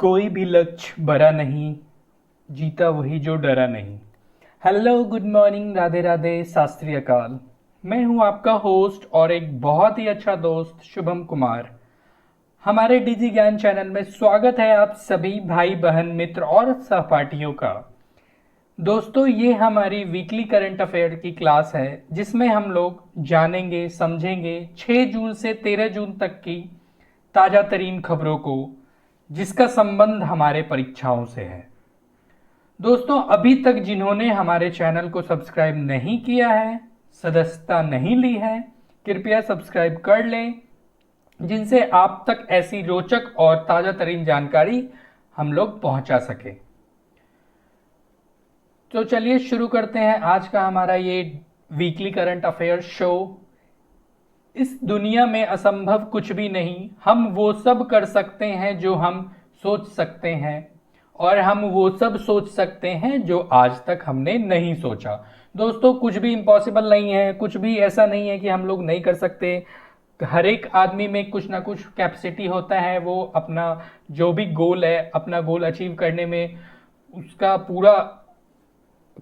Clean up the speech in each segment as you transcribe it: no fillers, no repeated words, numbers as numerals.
कोई भी लक्ष्य बड़ा नहीं, जीता वही जो डरा नहीं। Hello, good morning, Radhe Radhe, सत श्री अकाल। मैं हूं आपका होस्ट और एक बहुत ही अच्छा दोस्त शुभम कुमार। हमारे डिजी ज्ञान चैनल में स्वागत है आप सभी भाई बहन मित्र और सहपाठियों का। दोस्तों, ये हमारी वीकली करंट अफेयर की क्लास है जिसमें हम लोग जानेंगे समझेंगे 6 जून से 13 जून तक की ताज़ा तरीन खबरों को, जिसका संबंध हमारे परीक्षाओं से है। दोस्तों, अभी तक जिन्होंने हमारे चैनल को सब्सक्राइब नहीं किया है, सदस्यता नहीं ली है, कृपया सब्सक्राइब कर लें, जिनसे आप तक ऐसी रोचक और ताज़ा तरीन जानकारी हम लोग पहुंचा सके। तो चलिए शुरू करते हैं आज का हमारा ये वीकली करंट अफेयर शो। इस दुनिया में असंभव कुछ भी नहीं, हम वो सब कर सकते हैं जो हम सोच सकते हैं, और हम वो सब सोच सकते हैं जो आज तक हमने नहीं सोचा। दोस्तों, कुछ भी इम्पॉसिबल नहीं है, कुछ भी ऐसा नहीं है कि हम लोग नहीं कर सकते। हर एक आदमी में कुछ ना कुछ कैपेसिटी होता है, वो अपना जो भी गोल है, अपना गोल अचीव करने में उसका पूरा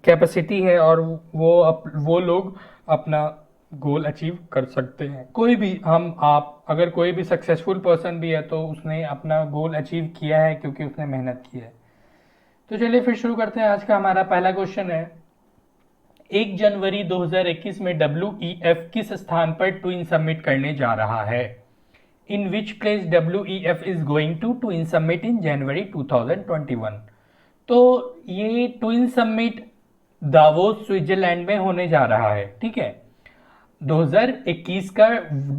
कैपेसिटी है, और वो लोग अपना गोल अचीव कर सकते हैं। कोई भी आप अगर कोई भी सक्सेसफुल पर्सन भी है तो उसने अपना गोल अचीव किया है क्योंकि उसने मेहनत की है। तो चलिए फिर शुरू करते हैं। आज का हमारा पहला क्वेश्चन है, 1 जनवरी 2021 में WEF किस स्थान पर ट्विन समिट करने जा रहा है? In which place WEF is going to twin summit in January 2021? तो ये ट्विन समिट दावोस स्विट्जरलैंड में होने जा रहा है, ठीक है, 2021 का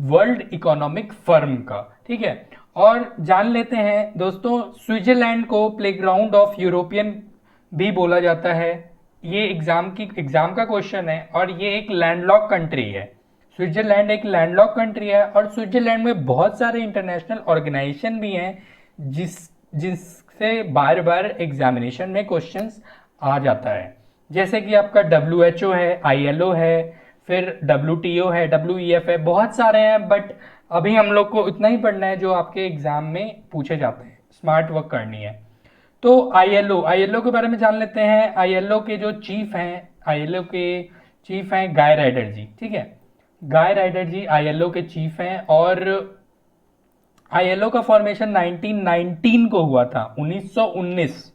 वर्ल्ड इकोनॉमिक फोरम का, ठीक है। और जान लेते हैं दोस्तों, स्विट्जरलैंड को प्लेग्राउंड ऑफ यूरोपियन भी बोला जाता है। ये एग्जाम का क्वेश्चन है, और ये एक लैंडलॉक कंट्री है। स्विट्जरलैंड एक लैंडलॉक कंट्री है, और स्विट्जरलैंड में बहुत सारे इंटरनेशनल ऑर्गेनाइजेशन भी हैं जिससे बार बार एग्जामिनेशन में क्वेश्चंस आ जाता है। जैसे कि आपका WHO है, ILO है, फिर WTO है, WEF है, बहुत सारे हैं, बट अभी हम लोग को इतना ही पढ़ना है जो आपके एग्जाम में पूछे जाते हैं, स्मार्ट वर्क करनी है। तो ILO के बारे में जान लेते हैं। ILO के जो चीफ हैं, ILO के चीफ हैं गाय राइडर जी, ठीक है। गाय राइडर जी ILO के चीफ हैं, और ILO का फॉर्मेशन 1919 को हुआ था, 1919।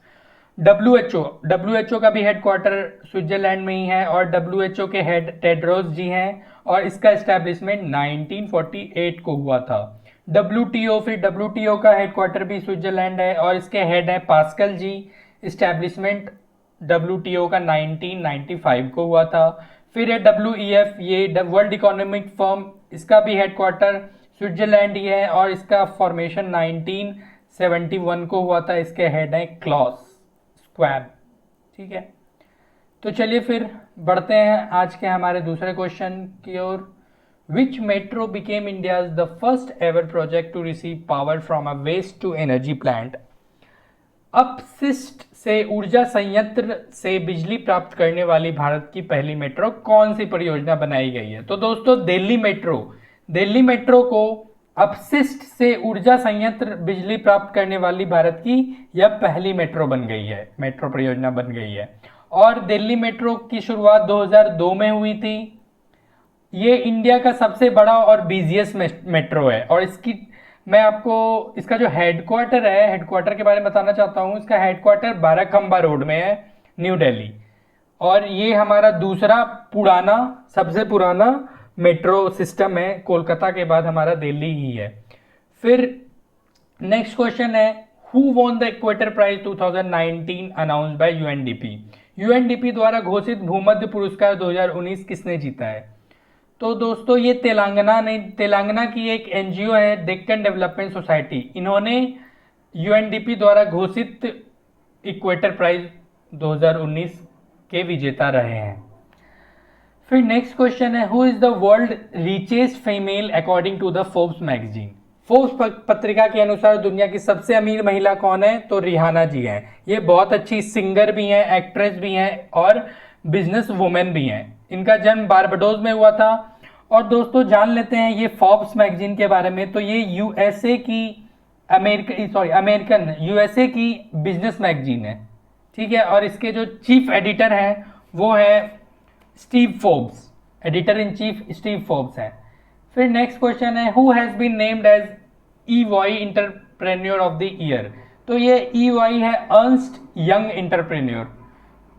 WHO का भी हेडक्वार्टर स्विट्जरलैंड में ही है, और WHO के हेड टेड्रोस जी हैं, और इसका एस्टैब्लिशमेंट 1948 को हुआ था। WTO, फिर WTO का हेडक्वार्टर भी स्विट्जरलैंड है, और इसके हेड है पास्कल जी। एस्टैब्लिशमेंट WTO का 1995 को हुआ था। फिर है WEF, ये वर्ल्ड इकोनॉमिक फॉर्म, इसका भी हेडक्वार्टर स्विट्जरलैंड ही है, और इसका फॉर्मेशन 1971 को हुआ था। इसके हेड है क्लॉस स्क्वाब, ठीक है। तो चलिए फिर बढ़ते हैं आज के हमारे दूसरे क्वेश्चन की ओर। Which metro became India's the first ever project to receive power from a waste to energy plant? अपशिष्ट से ऊर्जा संयंत्र से बिजली प्राप्त करने वाली भारत की पहली मेट्रो कौन सी परियोजना बनाई गई है? तो दोस्तों, दिल्ली मेट्रो को अपशिष्ट से ऊर्जा संयंत्र बिजली प्राप्त करने वाली भारत की यह पहली मेट्रो बन गई है, मेट्रो परियोजना बन गई है। और दिल्ली मेट्रो की शुरुआत 2002 में हुई थी। ये इंडिया का सबसे बड़ा और बिजिएस्ट मेट्रो है, और मैं आपको इसका जो हेडक्वार्टर के बारे में बताना चाहता हूँ। इसका हेडक्वार्टर बाराखंबा रोड में है, न्यू दिल्ली, और ये हमारा दूसरा सबसे पुराना मेट्रो सिस्टम है। कोलकाता के बाद हमारा दिल्ली ही है। फिर नेक्स्ट क्वेश्चन है, who won the equator prize 2019 announced by UNDP द्वारा घोषित भूमध्य पुरस्कार 2019 किसने जीता है? तो दोस्तों, ये तेलंगाना की एक एनजीओ है, डेक्कन डेवलपमेंट सोसाइटी। इन्होंने यूएनडीपी द्वारा घोषित इक्वेटर प्राइज 2019 के विजेता रहे हैं। फिर नेक्स्ट क्वेश्चन है, who is the world richest female according to the Forbes magazine? Forbes पत्रिका के अनुसार दुनिया की सबसे अमीर महिला कौन है? तो रिहाना जी हैं। ये बहुत अच्छी सिंगर भी हैं, एक्ट्रेस भी हैं, और बिजनेस वुमेन भी हैं। इनका जन्म बारबाडोस में हुआ था। और दोस्तों, जान लेते हैं ये फोर्ब्स मैगजीन के बारे में। तो ये यूएसए की अमेरिकन यूएसए की बिजनेस मैगजीन है, ठीक है। और इसके जो चीफ एडिटर हैं वो है Steve Forbes, editor in chief Steve Forbes है। फिर नेक्स्ट क्वेश्चन है who has been named as EY entrepreneur of the year. तो ये EY है अर्न्स्ट यंग इंटरप्रेन्योर।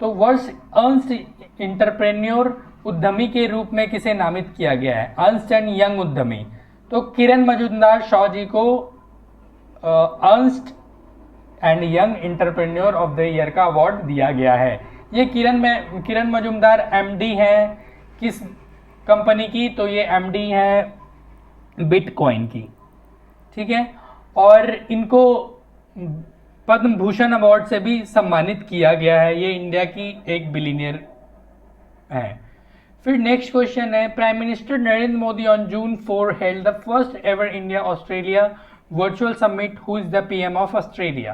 तो वर्ष अर्न्स्ट इंटरप्रेन्योर उद्यमी के रूप में किसे नामित किया गया है? अर्न्स्ट एंड यंग उद्यमी। तो किरण मजुमदार शॉ जी को Ernst and young entrepreneur of the year का अवार्ड दिया गया है। ये किरण मजुमदार MD है किस कंपनी की? तो ये MD है बिटकॉइन की, ठीक है। और इनको पद्म भूषण अवार्ड से भी सम्मानित किया गया है। ये इंडिया की एक बिलियनियर है। फिर नेक्स्ट क्वेश्चन है prime minister Narendra Modi on June 4 held the first ever India Australia virtual summit, who is the PM of Australia.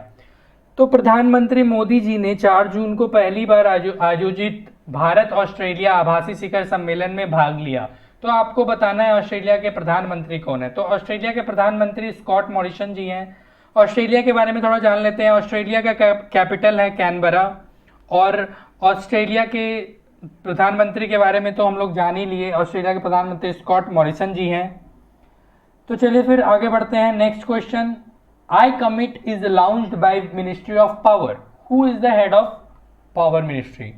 तो प्रधानमंत्री मोदी जी ने 4 जून को पहली बार आयोजित भारत ऑस्ट्रेलिया आभासी शिखर सम्मेलन में भाग लिया। तो आपको बताना है ऑस्ट्रेलिया के प्रधानमंत्री कौन है। तो ऑस्ट्रेलिया के प्रधानमंत्री स्कॉट मॉरिसन जी हैं। ऑस्ट्रेलिया के बारे में थोड़ा जान लेते हैं। ऑस्ट्रेलिया का कैपिटल है कैनबरा। और ऑस्ट्रेलिया के प्रधानमंत्री के बारे में तो हम लोग जान ही लिए, ऑस्ट्रेलिया के प्रधानमंत्री स्कॉट मॉरिसन जी हैं। तो चलिए फिर आगे बढ़ते हैं। Next question, I commit is launched by ministry of power, who is the head of power ministry.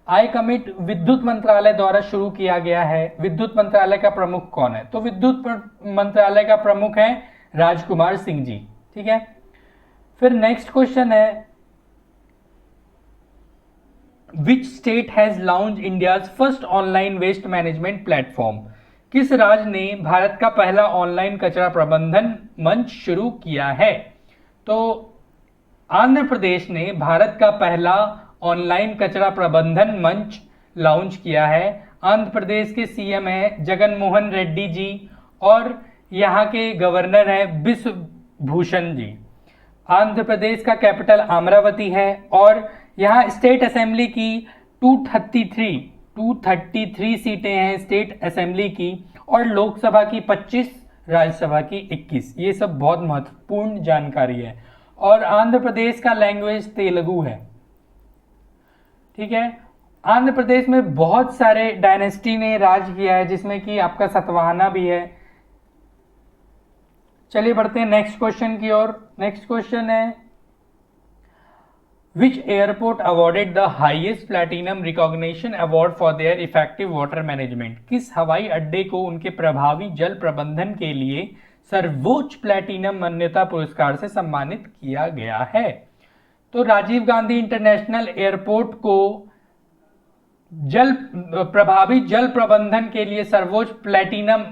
I commit विद्युत मंत्रालय द्वारा शुरू किया गया है। विद्युत मंत्रालय का प्रमुख कौन है? तो विद्युत मंत्रालय का प्रमुख है राजकुमार सिंह जी, ठीक है। फिर नेक्स्ट क्वेश्चन है which state has launch India's first online waste management platform. किस राज्य ने भारत का पहला ऑनलाइन कचरा प्रबंधन मंच शुरू किया है? तो आंध्र प्रदेश ने भारत का पहला ऑनलाइन कचरा प्रबंधन मंच लॉन्च किया है। आंध्र प्रदेश के CM है जगन मोहन रेड्डी जी और यहाँ के गवर्नर है बिश्व भूषण जी। आंध्र प्रदेश का कैपिटल अमरावती है और यहाँ स्टेट असेंबली की 233 सीटें हैं स्टेट असेंबली की, और लोकसभा की 25, राज्यसभा की 21। ये सब बहुत महत्वपूर्ण जानकारी है। और आंध्र प्रदेश का लैंग्वेज तेलुगु है, ठीक है। आंध्र प्रदेश में बहुत सारे डायनेस्टी ने राज किया है, जिसमें कि आपका सतवाहना भी है। चलिए बढ़ते हैं नेक्स्ट क्वेश्चन की ओर। नेक्स्ट क्वेश्चन है which airport awarded the highest platinum recognition award for their effective water management. किस हवाई अड्डे को उनके प्रभावी जल प्रबंधन के लिए सर्वोच्च प्लैटिनम मान्यता पुरस्कार से सम्मानित किया गया है? तो राजीव गांधी इंटरनेशनल एयरपोर्ट को प्रभावी जल प्रबंधन के लिए सर्वोच्च प्लैटिनम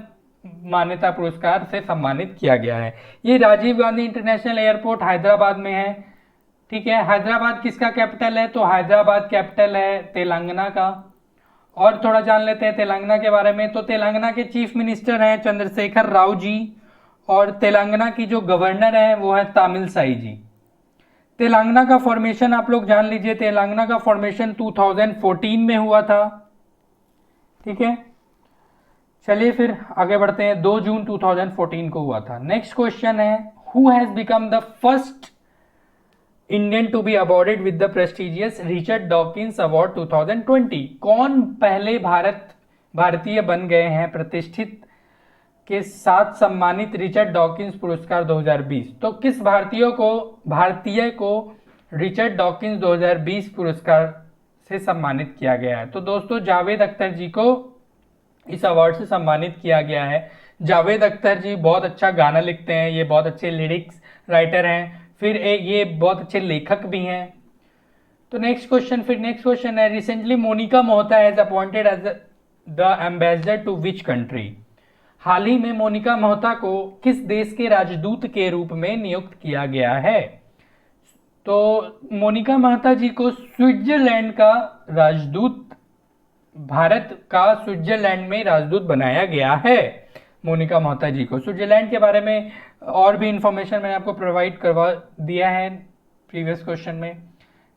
मान्यता पुरस्कार से सम्मानित किया गया है। ये राजीव गांधी इंटरनेशनल एयरपोर्ट हैदराबाद में है, ठीक है। हैदराबाद किसका कैपिटल है? तो हैदराबाद कैपिटल है तेलंगाना का। और थोड़ा जान लेते हैं तेलंगाना के बारे में। तो तेलंगाना के चीफ मिनिस्टर हैं चंद्रशेखर राव जी और तेलंगाना की जो गवर्नर है वो है तामिलसाई जी। तेलंगाना का फॉर्मेशन आप लोग जान लीजिए। तेलंगाना का फॉर्मेशन 2014 में हुआ था, ठीक है। चलिए फिर आगे बढ़ते हैं। 2 जून 2014 को हुआ था। नेक्स्ट क्वेश्चन है who has become the first Indian to be awarded with the prestigious Richard Dawkins award 2020। कौन पहले भारतीय बन गए हैं प्रतिष्ठित के साथ सम्मानित रिचर्ड डॉकिंस पुरस्कार 2020? तो किस भारतीय को रिचर्ड डॉकिंस 2020 पुरस्कार से सम्मानित किया गया है? तो दोस्तों जावेद अख्तर जी को इस अवार्ड से सम्मानित किया गया है। जावेद अख्तर जी बहुत अच्छा गाना लिखते हैं, ये बहुत अच्छे लिरिक्स राइटर हैं, फिर ये बहुत अच्छे लेखक भी हैं। तो नेक्स्ट क्वेश्चन है recently Monika Mohta has appointed as the ambassador to which country. हाल ही में मोनिका मोहता को किस देश के राजदूत के रूप में नियुक्त किया गया है? तो मोनिका मोहता जी को स्विट्जरलैंड का राजदूत, भारत का स्विट्जरलैंड में राजदूत बनाया गया है। मोनिका मोहता जी को स्विट्जरलैंड के बारे में और भी इंफॉर्मेशन मैंने आपको प्रोवाइड करवा दिया है प्रीवियस क्वेश्चन में।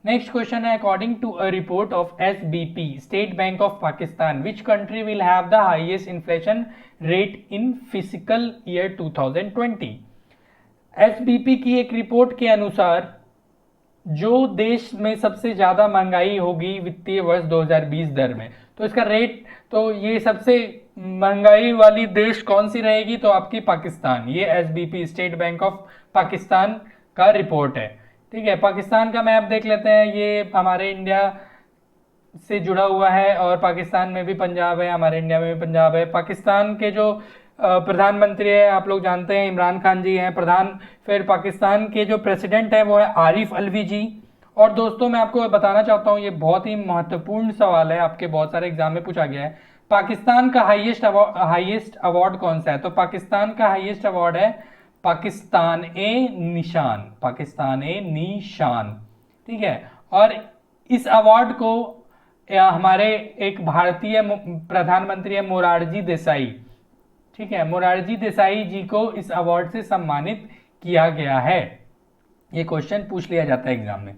नेक्स्ट क्वेश्चन है according to a report of SBP State Bank of Pakistan which country will have the highest inflation rate in physical year 2020। SBP की एक रिपोर्ट के अनुसार जो देश में सबसे ज़्यादा महंगाई होगी वित्तीय वर्ष 2020 दर में, तो इसका रेट, तो ये सबसे महंगाई वाली देश कौन सी रहेगी, तो आपकी पाकिस्तान। ये SBP state Bank of Pakistan का रिपोर्ट है। ठीक है, पाकिस्तान का मैप देख लेते हैं। ये हमारे इंडिया से जुड़ा हुआ है और पाकिस्तान में भी पंजाब है, हमारे इंडिया में भी पंजाब है। पाकिस्तान के जो प्रधानमंत्री है आप लोग जानते हैं, इमरान खान जी हैं प्रधान। फिर पाकिस्तान के जो प्रेसिडेंट है वो है आरिफ अलवी जी। और दोस्तों मैं आपको बताना चाहता हूँ, ये बहुत ही महत्वपूर्ण सवाल है, आपके बहुत सारे एग्जाम में पूछा गया है। पाकिस्तान का हाईएस्ट अवार्ड कौन सा है, तो पाकिस्तान का हाईएस्ट अवार्ड है पाकिस्तान ए निशान, पाकिस्तान ए निशान। ठीक है, और इस अवार्ड को हमारे एक भारतीय प्रधानमंत्री है मोरारजी देसाई। ठीक है, मोरारजी देसाई जी को इस अवार्ड से सम्मानित किया गया है। ये क्वेश्चन पूछ लिया जाता है एग्जाम में।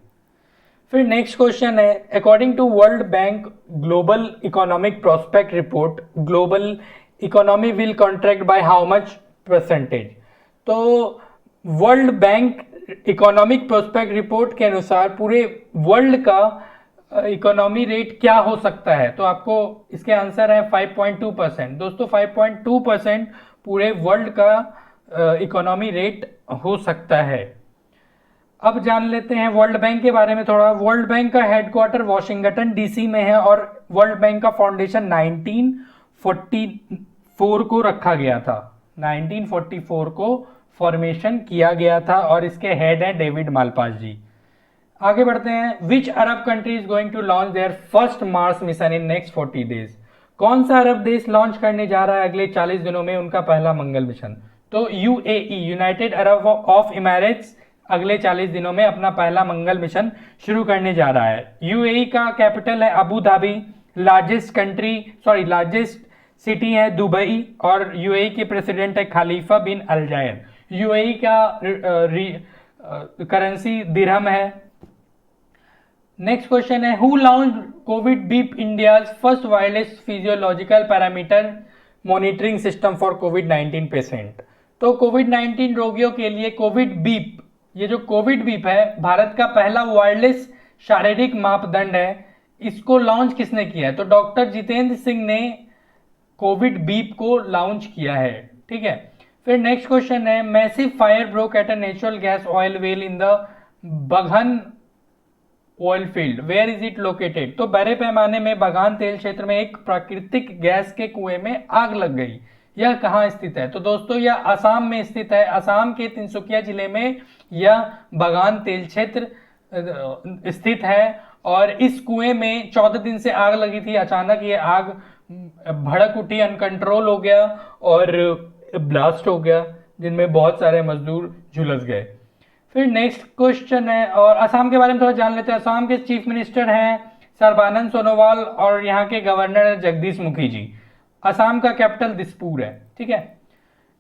फिर नेक्स्ट क्वेश्चन है, according to World Bank global economic prospect report, global economy will contract by how much percentage. तो World Bank economic prospect report के अनुसार पूरे वर्ल्ड का इकोनॉमी रेट क्या हो सकता है, तो आपको इसके आंसर है 5.2%। दोस्तों 5.2% पूरे वर्ल्ड का इकोनॉमी रेट हो सकता है। अब जान लेते हैं वर्ल्ड बैंक के बारे में थोड़ा। वर्ल्ड बैंक का हेडक्वार्टर वॉशिंगटन डीसी में है और वर्ल्ड बैंक का फाउंडेशन 1944 को रखा गया था, 1944 को फॉर्मेशन किया गया था और इसके हेड है डेविड मालपास जी। आगे बढ़ते हैं, which Arab country is going to launch their first Mars mission in next 40 days. कौन सा अरब देश लॉन्च करने जा रहा है अगले 40 दिनों में उनका पहला मंगल मिशन, तो UAE, United Arab of emirates अगले 40 दिनों में अपना पहला मंगल मिशन शुरू करने जा रहा है। यूएई का कैपिटल है अबू धाबी, लार्जेस्ट सिटी है दुबई और यूएई के प्रेसिडेंट है खलीफा बिन अल जायद। यूएई का करेंसी दिरहम है। नेक्स्ट क्वेश्चन है, who launch Covid beep India first wireless physiological parameter monitoring system for covid patient. तो कोविड-19 रोगियों के लिए कोविड बीप, ये जो कोविड बीप है भारत का पहला वायरलेस शारीरिक मापदंड है। इसको लॉन्च किसने किया है, तो डॉक्टर जितेंद्र सिंह ने कोविड बीप को लॉन्च किया है। ठीक है, फिर नेक्स्ट क्वेश्चन है, massive fire broke at a natural gas oil well in the Baghjan oil field, where is it located. तो बड़े पैमाने में बगान तेल क्षेत्र में एक प्राकृतिक गैस के कुएं में आग लग गई। यह कहाँ स्थित है, तो दोस्तों यह असम में स्थित है। असम के तिनसुकिया जिले में यह बगान तेल क्षेत्र स्थित है और इस कुएं में 14 दिन से आग लगी थी। अचानक ये आग भड़क उठी, अनकंट्रोल हो गया और ब्लास्ट हो गया, जिनमें बहुत सारे मजदूर झुलस गए। फिर नेक्स्ट क्वेश्चन है, और असम के बारे में थोड़ा जान लेते हैं। असम के चीफ मिनिस्टर हैं सर्बानंद सोनोवाल और यहाँ के गवर्नर है जगदीश मुखी जी। असम का कैपिटल दिसपुर है। ठीक है,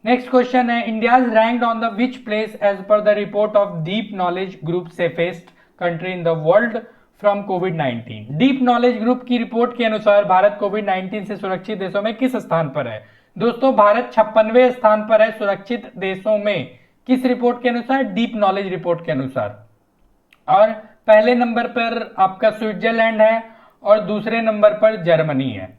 नेक्स्ट क्वेश्चन है, India is ranked on the which place as per the report of Deep Knowledge Group safest country in the world from कोविड-19। डीप नॉलेज ग्रुप की रिपोर्ट के अनुसार भारत कोविड-19 से सुरक्षित देशों में किस स्थान पर है। दोस्तों भारत 56वें स्थान पर है सुरक्षित देशों में, किस रिपोर्ट के अनुसार, डीप नॉलेज रिपोर्ट के अनुसार। और पहले नंबर पर आपका स्विट्जरलैंड है और दूसरे नंबर पर जर्मनी है।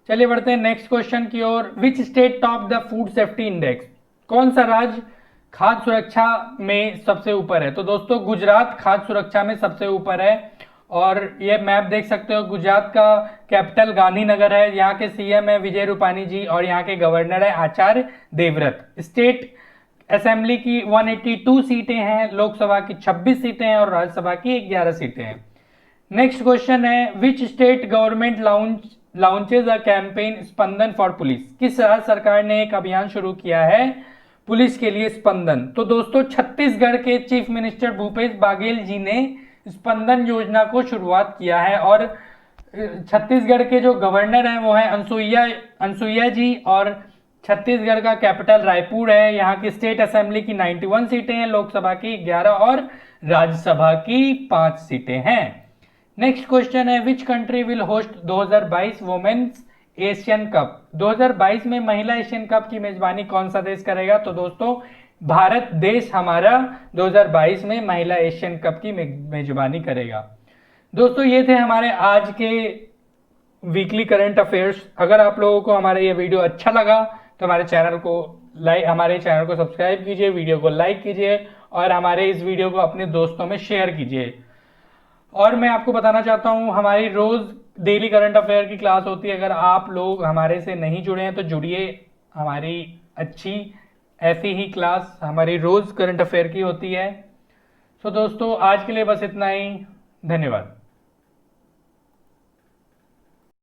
चलिए बढ़ते हैं नेक्स्ट क्वेश्चन की ओर, which state top the food safety index. कौन सा राज्य खाद्य सुरक्षा में सबसे ऊपर है, तो दोस्तों गुजरात खाद्य सुरक्षा में सबसे ऊपर है। और ये मैप देख सकते हो, गुजरात का कैपिटल गांधीनगर है, यहाँ के सीएम है विजय रूपानी जी और यहाँ के गवर्नर है आचार्य देवव्रत। स्टेट असेंबली की 182 सीटें हैं, लोकसभा की 26 सीटें हैं और राज्यसभा की 11 सीटें हैं। नेक्स्ट क्वेश्चन है, which state government launches a campaign Spandan for police. किस राज्य सरकार ने एक अभियान शुरू किया है पुलिस के लिए स्पंदन, तो दोस्तों छत्तीसगढ़ के चीफ मिनिस्टर भूपेश बाघेल जी ने स्पंदन योजना को शुरुआत किया है। और छत्तीसगढ़ के जो गवर्नर हैं वो हैं अनसुईया जी और छत्तीसगढ़ का कैपिटल रायपुर है। यहाँ की स्टेट असेंबली की 91 सीटें हैं, लोकसभा की 11 और राज्यसभा की 5 सीटें हैं। नेक्स्ट क्वेश्चन है, which country will host 2022 women's Asian cup. 2022 में महिला एशियन कप की मेजबानी कौन सा देश करेगा, तो दोस्तों भारत देश हमारा 2022 में महिला एशियन कप की मेजबानी करेगा। दोस्तों ये थे हमारे आज के वीकली करंट अफेयर्स। अगर आप लोगों को हमारा ये वीडियो अच्छा लगा तो हमारे चैनल को सब्सक्राइब कीजिए, वीडियो को लाइक कीजिए और हमारे इस वीडियो को अपने दोस्तों में शेयर कीजिए। और मैं आपको बताना चाहता हूँ हमारी रोज डेली करंट अफेयर की क्लास होती है। अगर आप लोग हमारे से नहीं जुड़े हैं तो जुड़िए, हमारी अच्छी ऐसी ही क्लास हमारी रोज करंट अफेयर की होती है। दोस्तों आज के लिए बस इतना ही, धन्यवाद।